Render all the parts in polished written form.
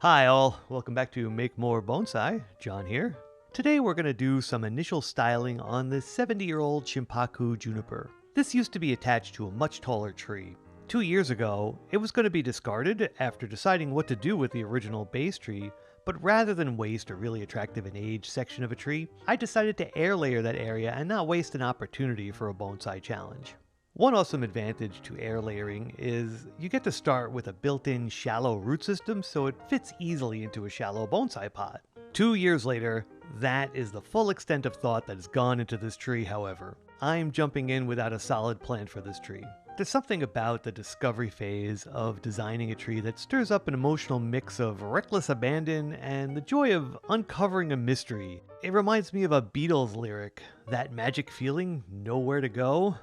Hi all, welcome back to Make More Bonsai. John here. Today we're going to do some initial styling on this 70-year-old Shimpaku Juniper. This used to be attached to a much taller tree. 2 years ago, it was going to be discarded after deciding what to do with the original base tree, but rather than waste a really attractive and aged section of a tree, I decided to air layer that area and not waste an opportunity for a bonsai challenge. One awesome advantage to air layering is you get to start with a built-in shallow root system so it fits easily into a shallow bonsai pot. 2 years later, that is the full extent of thought that has gone into this tree, however. I'm jumping in without a solid plan for this tree. There's something about the discovery phase of designing a tree that stirs up an emotional mix of reckless abandon and the joy of uncovering a mystery. It reminds me of a Beatles lyric, that magic feeling, nowhere to go.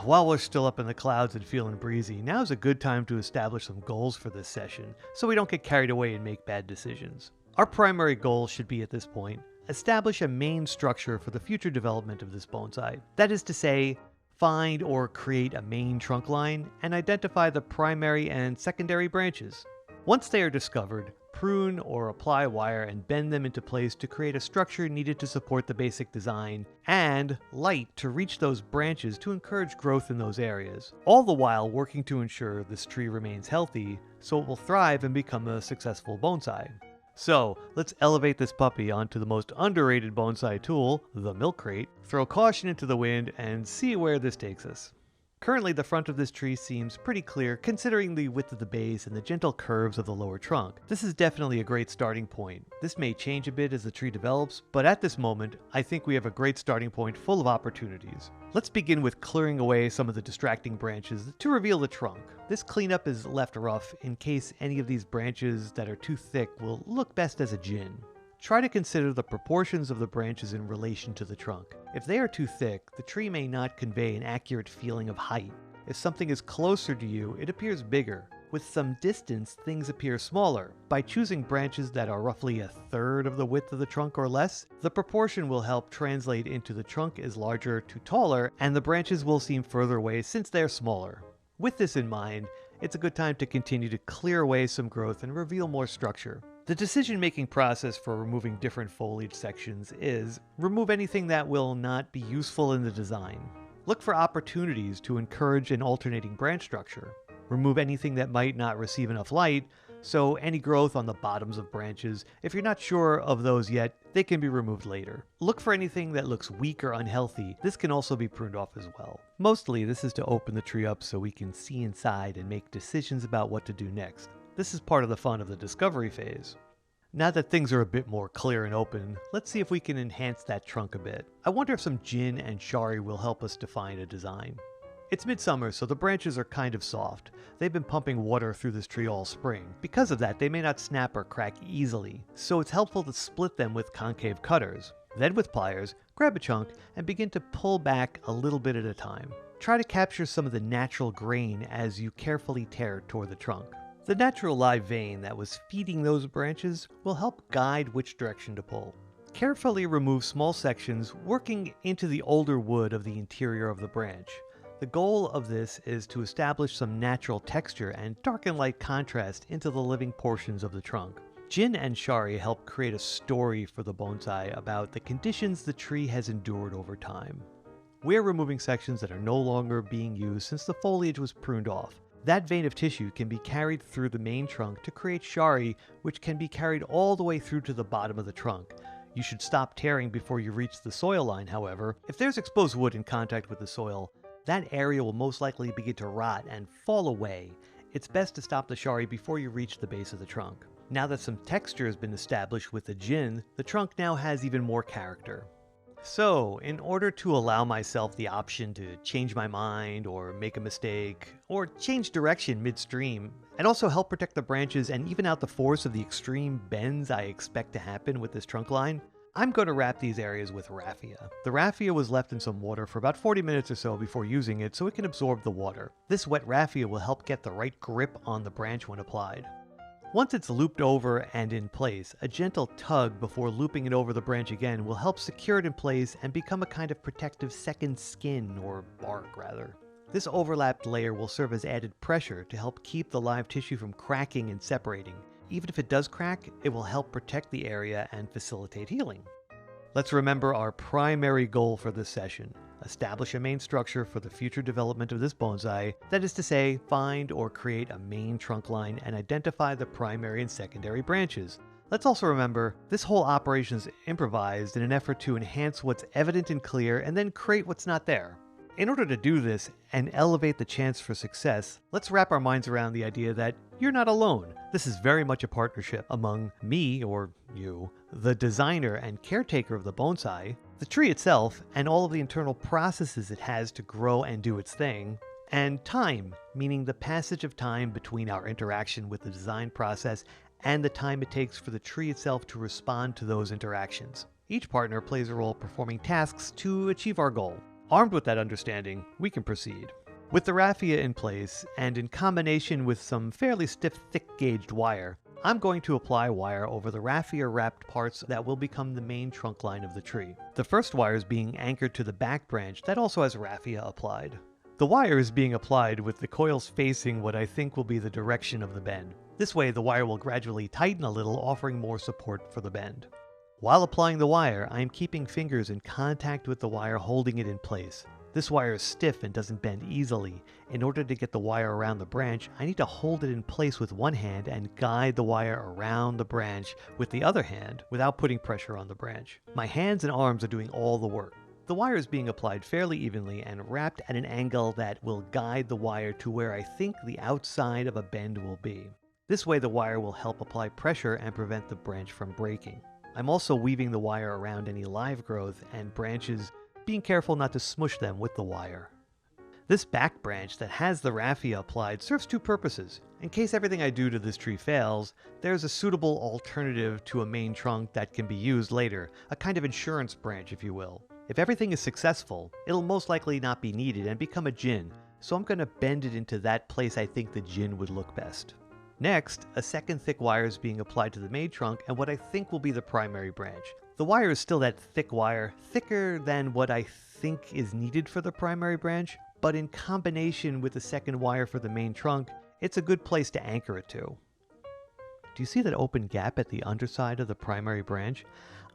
While we're still up in the clouds and feeling breezy, now's a good time to establish some goals for this session, so we don't get carried away and make bad decisions. Our primary goal should be at this point, establish a main structure for the future development of this bonsai. That is to say, find or create a main trunk line and identify the primary and secondary branches. Once they are discovered, prune or apply wire and bend them into place to create a structure needed to support the basic design, and light to reach those branches to encourage growth in those areas, all the while working to ensure this tree remains healthy so it will thrive and become a successful bonsai. So, let's elevate this puppy onto the most underrated bonsai tool, the milk crate, throw caution into the wind, and see where this takes us. Currently, the front of this tree seems pretty clear considering the width of the base and the gentle curves of the lower trunk. This is definitely a great starting point. This may change a bit as the tree develops, but at this moment, I think we have a great starting point full of opportunities. Let's begin with clearing away some of the distracting branches to reveal the trunk. This cleanup is left rough in case any of these branches that are too thick will look best as a jin. Try to consider the proportions of the branches in relation to the trunk. If they are too thick, the tree may not convey an accurate feeling of height. If something is closer to you, it appears bigger. With some distance, things appear smaller. By choosing branches that are roughly a third of the width of the trunk or less, the proportion will help translate into the trunk is larger to taller, and the branches will seem further away since they're smaller. With this in mind, it's a good time to continue to clear away some growth and reveal more structure. The decision-making process for removing different foliage sections is remove anything that will not be useful in the design. Look for opportunities to encourage an alternating branch structure. Remove anything that might not receive enough light, so any growth on the bottoms of branches, if you're not sure of those yet, they can be removed later. Look for anything that looks weak or unhealthy. This can also be pruned off as well. Mostly, this is to open the tree up so we can see inside and make decisions about what to do next. This is part of the fun of the discovery phase. Now that things are a bit more clear and open, let's see if we can enhance that trunk a bit. I wonder if some gin and shari will help us define a design. It's midsummer, so the branches are kind of soft. They've been pumping water through this tree all spring. Because of that, they may not snap or crack easily, so it's helpful to split them with concave cutters. Then with pliers, grab a chunk and begin to pull back a little bit at a time. Try to capture some of the natural grain as you carefully tear toward the trunk. The natural live vein that was feeding those branches will help guide which direction to pull. Carefully remove small sections working into the older wood of the interior of the branch. The goal of this is to establish some natural texture and dark and light contrast into the living portions of the trunk. Gin and shari help create a story for the bonsai about the conditions the tree has endured over time. We're removing sections that are no longer being used since the foliage was pruned off. That vein of tissue can be carried through the main trunk to create shari, which can be carried all the way through to the bottom of the trunk. You should stop tearing before you reach the soil line, however. If there's exposed wood in contact with the soil, that area will most likely begin to rot and fall away. It's best to stop the shari before you reach the base of the trunk. Now that some texture has been established with the gin, the trunk now has even more character. So, in order to allow myself the option to change my mind or make a mistake or change direction midstream, and also help protect the branches and even out the force of the extreme bends I expect to happen with this trunk line, I'm going to wrap these areas with raffia. The raffia was left in some water for about 40 minutes or so before using it so it can absorb the water. This wet raffia will help get the right grip on the branch when applied. Once it's looped over and in place, a gentle tug before looping it over the branch again will help secure it in place and become a kind of protective second skin, or bark rather. This overlapped layer will serve as added pressure to help keep the live tissue from cracking and separating. Even if it does crack, it will help protect the area and facilitate healing. Let's remember our primary goal for this session. Establish a main structure for the future development of this bonsai, that is to say, find or create a main trunk line and identify the primary and secondary branches. Let's also remember, this whole operation is improvised in an effort to enhance what's evident and clear and then create what's not there. In order to do this and elevate the chance for success, let's wrap our minds around the idea that you're not alone. This is very much a partnership among me, or you, the designer and caretaker of the bonsai, the tree itself, and all of the internal processes it has to grow and do its thing, and time, meaning the passage of time between our interaction with the design process and the time it takes for the tree itself to respond to those interactions. Each partner plays a role performing tasks to achieve our goal. Armed with that understanding, we can proceed. With the raffia in place, and in combination with some fairly stiff thick-gauged wire, I'm going to apply wire over the raffia-wrapped parts that will become the main trunk line of the tree. The first wire is being anchored to the back branch that also has raffia applied. The wire is being applied with the coils facing what I think will be the direction of the bend. This way, the wire will gradually tighten a little, offering more support for the bend. While applying the wire, I am keeping fingers in contact with the wire, holding it in place. This wire is stiff and doesn't bend easily. In order to get the wire around the branch, I need to hold it in place with one hand and guide the wire around the branch with the other hand without putting pressure on the branch. My hands and arms are doing all the work. The wire is being applied fairly evenly and wrapped at an angle that will guide the wire to where I think the outside of a bend will be. This way the wire will help apply pressure and prevent the branch from breaking. I'm also weaving the wire around any live growth and branches, being careful not to smush them with the wire. This back branch that has the raffia applied serves two purposes. In case everything I do to this tree fails, there's a suitable alternative to a main trunk that can be used later, a kind of insurance branch, if you will. If everything is successful, it'll most likely not be needed and become a jin, so I'm going to bend it into that place I think the jin would look best. Next, a second thick wire is being applied to the main trunk and what I think will be the primary branch. The wire is still that thick wire, thicker than what I think is needed for the primary branch, but in combination with the second wire for the main trunk, it's a good place to anchor it to. Do you see that open gap at the underside of the primary branch?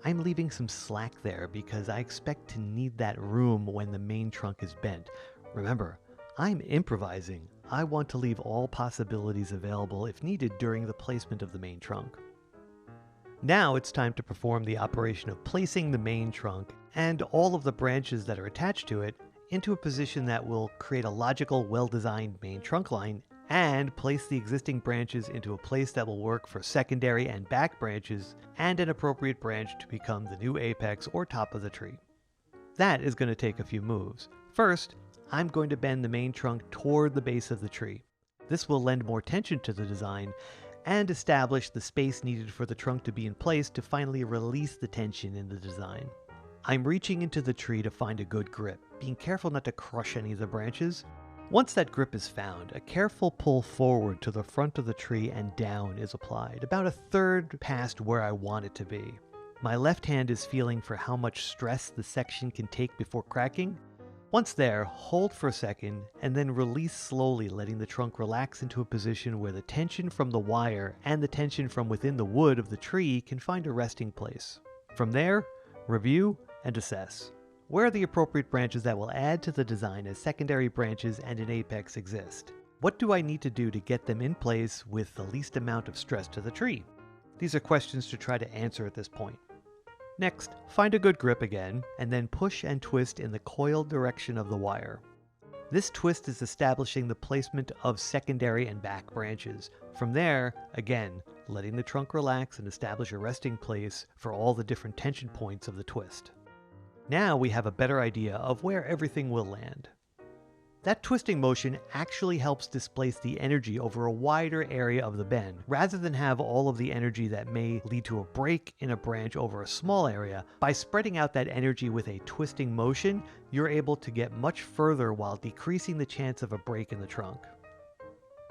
I'm leaving some slack there because I expect to need that room when the main trunk is bent. Remember, I'm improvising. I want to leave all possibilities available if needed during the placement of the main trunk. Now it's time to perform the operation of placing the main trunk and all of the branches that are attached to it into a position that will create a logical, well-designed main trunk line and place the existing branches into a place that will work for secondary and back branches and an appropriate branch to become the new apex or top of the tree. That is going to take a few moves. First, I'm going to bend the main trunk toward the base of the tree. This will lend more tension to the design and establish the space needed for the trunk to be in place to finally release the tension in the design. I'm reaching into the tree to find a good grip, being careful not to crush any of the branches. Once that grip is found, a careful pull forward to the front of the tree and down is applied, about a third past where I want it to be. My left hand is feeling for how much stress the section can take before cracking. Once there, hold for a second and then release slowly, letting the trunk relax into a position where the tension from the wire and the tension from within the wood of the tree can find a resting place. From there, review and assess. Where the appropriate branches that will add to the design as secondary branches and an apex exist? What do I need to do to get them in place with the least amount of stress to the tree? These are questions to try to answer at this point. Next, find a good grip again, and then push and twist in the coiled direction of the wire. This twist is establishing the placement of secondary and back branches. From there, again, letting the trunk relax and establish a resting place for all the different tension points of the twist. Now we have a better idea of where everything will land. That twisting motion actually helps displace the energy over a wider area of the bend, rather than have all of the energy that may lead to a break in a branch over a small area. By spreading out that energy with a twisting motion, you're able to get much further while decreasing the chance of a break in the trunk.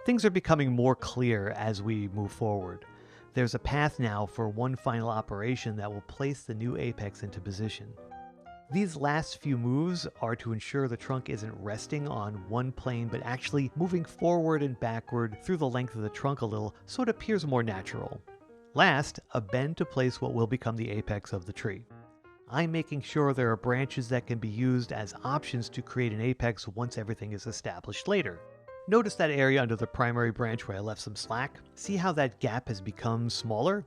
Things are becoming more clear as we move forward. There's a path now for one final operation that will place the new apex into position. These last few moves are to ensure the trunk isn't resting on one plane but actually moving forward and backward through the length of the trunk a little so it appears more natural. Last, a bend to place what will become the apex of the tree. I'm making sure there are branches that can be used as options to create an apex once everything is established later. Notice that area under the primary branch where I left some slack? See how that gap has become smaller?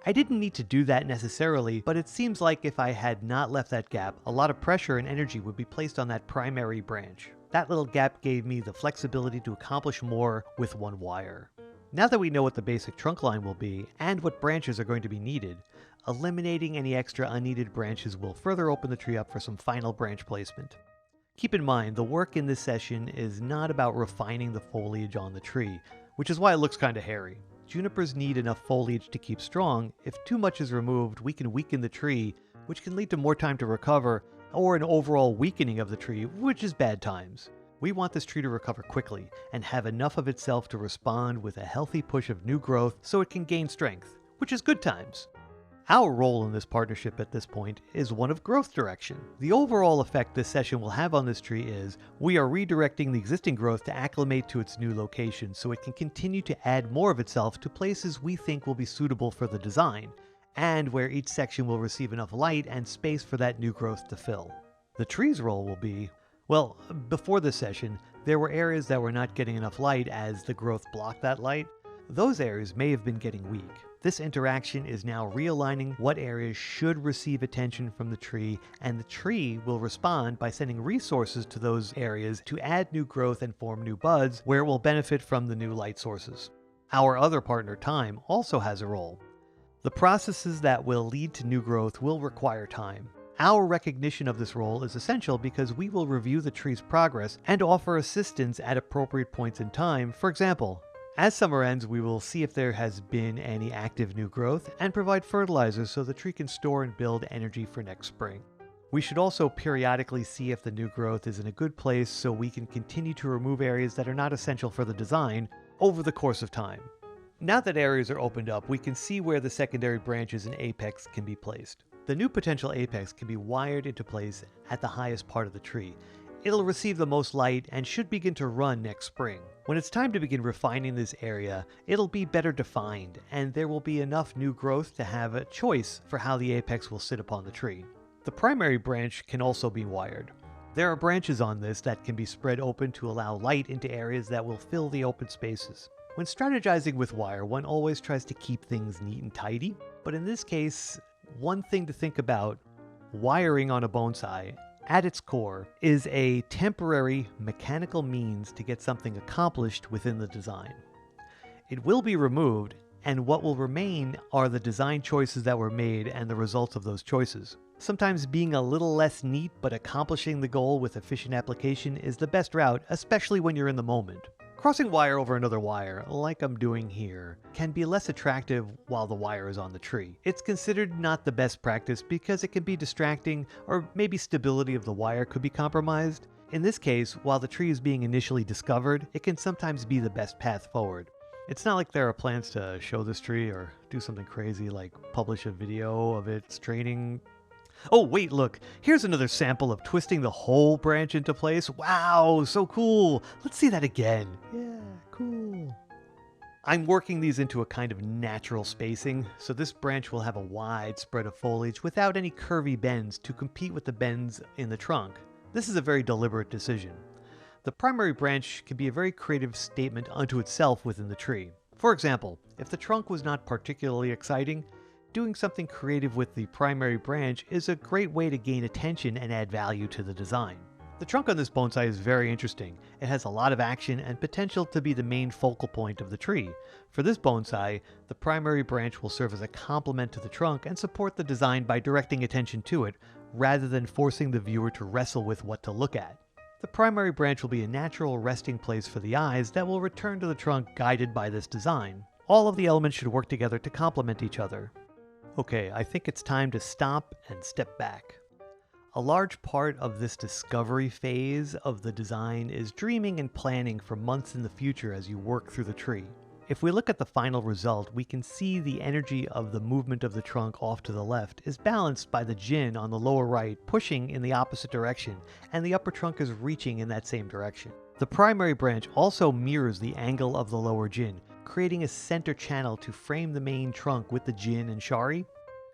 I didn't need to do that necessarily, but it seems like if I had not left that gap, a lot of pressure and energy would be placed on that primary branch. That little gap gave me the flexibility to accomplish more with one wire. Now that we know what the basic trunk line will be, and what branches are going to be needed, eliminating any extra unneeded branches will further open the tree up for some final branch placement. Keep in mind, the work in this session is not about refining the foliage on the tree, which is why it looks kinda hairy. Junipers need enough foliage to keep strong. If too much is removed, we can weaken the tree, which can lead to more time to recover, or an overall weakening of the tree, which is bad times. We want this tree to recover quickly, and have enough of itself to respond with a healthy push of new growth so it can gain strength, which is good times. Our role in this partnership at this point is one of growth direction. The overall effect this session will have on this tree is we are redirecting the existing growth to acclimate to its new location so it can continue to add more of itself to places we think will be suitable for the design, and where each section will receive enough light and space for that new growth to fill. The tree's role will be, well, before this session, there were areas that were not getting enough light as the growth blocked that light. Those areas may have been getting weak. This interaction is now realigning what areas should receive attention from the tree, and the tree will respond by sending resources to those areas to add new growth and form new buds where it will benefit from the new light sources. Our other partner, time, also has a role. The processes that will lead to new growth will require time. Our recognition of this role is essential because we will review the tree's progress and offer assistance at appropriate points in time. For example, as summer ends, we will see if there has been any active new growth and provide fertilizers so the tree can store and build energy for next spring. We should also periodically see if the new growth is in a good place so we can continue to remove areas that are not essential for the design over the course of time. Now that areas are opened up, we can see where the secondary branches and apex can be placed. The new potential apex can be wired into place at the highest part of the tree. It'll receive the most light and should begin to run next spring. When it's time to begin refining this area, it'll be better defined, and there will be enough new growth to have a choice for how the apex will sit upon the tree. The primary branch can also be wired. There are branches on this that can be spread open to allow light into areas that will fill the open spaces. When strategizing with wire, one always tries to keep things neat and tidy, but in this case, one thing to think about, wiring on a bonsai at its core is a temporary mechanical means to get something accomplished within the design. It will be removed, and what will remain are the design choices that were made and the results of those choices. Sometimes being a little less neat but accomplishing the goal with efficient application is the best route, especially when you're in the moment. Crossing wire over another wire, like I'm doing here, can be less attractive while the wire is on the tree. It's considered not the best practice because it can be distracting, or maybe stability of the wire could be compromised. In this case, while the tree is being initially discovered, it can sometimes be the best path forward. It's not like there are plans to show this tree or do something crazy like publish a video of its training. Oh wait, look, here's another sample of twisting the whole branch into place. Wow, so cool. Let's see that again. Yeah, cool. I'm working these into a kind of natural spacing, so this branch will have a wide spread of foliage without any curvy bends to compete with the bends in the trunk. This is a very deliberate decision. The primary branch can be a very creative statement unto itself within the tree. For example, if the trunk was not particularly exciting, doing something creative with the primary branch is a great way to gain attention and add value to the design. The trunk on this bonsai is very interesting. It has a lot of action and potential to be the main focal point of the tree. For this bonsai, the primary branch will serve as a complement to the trunk and support the design by directing attention to it, rather than forcing the viewer to wrestle with what to look at. The primary branch will be a natural resting place for the eyes that will return to the trunk guided by this design. All of the elements should work together to complement each other. Okay, I think it's time to stop and step back. A large part of this discovery phase of the design is dreaming and planning for months in the future as you work through the tree. If we look at the final result, we can see the energy of the movement of the trunk off to the left is balanced by the jin on the lower right pushing in the opposite direction, and the upper trunk is reaching in that same direction. The primary branch also mirrors the angle of the lower jin, creating a center channel to frame the main trunk with the jin and shari.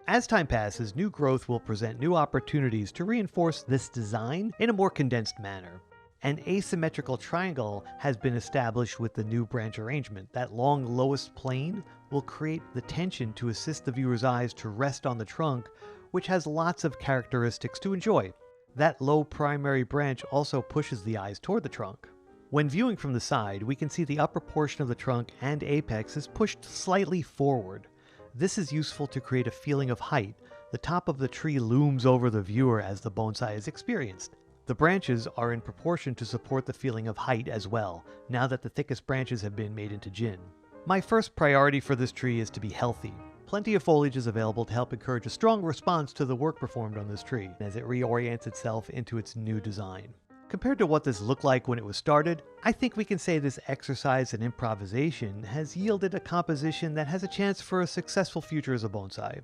As time passes, new growth will present new opportunities to reinforce this design in a more condensed manner. An asymmetrical triangle has been established with the new branch arrangement. That long lowest plane will create the tension to assist the viewer's eyes to rest on the trunk, which has lots of characteristics to enjoy. That low primary branch also pushes the eyes toward the trunk. When viewing from the side, we can see the upper portion of the trunk and apex is pushed slightly forward. This is useful to create a feeling of height. The top of the tree looms over the viewer as the bonsai is experienced. The branches are in proportion to support the feeling of height as well, now that the thickest branches have been made into jin. My first priority for this tree is to be healthy. Plenty of foliage is available to help encourage a strong response to the work performed on this tree as it reorients itself into its new design. Compared to what this looked like when it was started, I think we can say this exercise in improvisation has yielded a composition that has a chance for a successful future as a bonsai.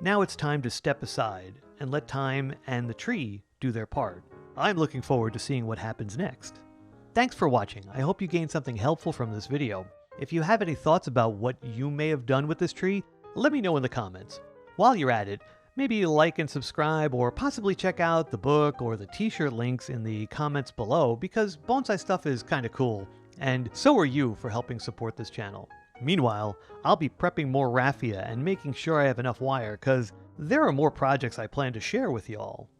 Now it's time to step aside and let time and the tree do their part. I'm looking forward to seeing what happens next. Thanks for watching. I hope you gained something helpful from this video. If you have any thoughts about what you may have done with this tree, let me know in the comments. While you're at it, maybe like and subscribe, or possibly check out the book or the t-shirt links in the comments below, because bonsai stuff is kinda cool, and so are you for helping support this channel. Meanwhile, I'll be prepping more raffia and making sure I have enough wire, cause there are more projects I plan to share with y'all.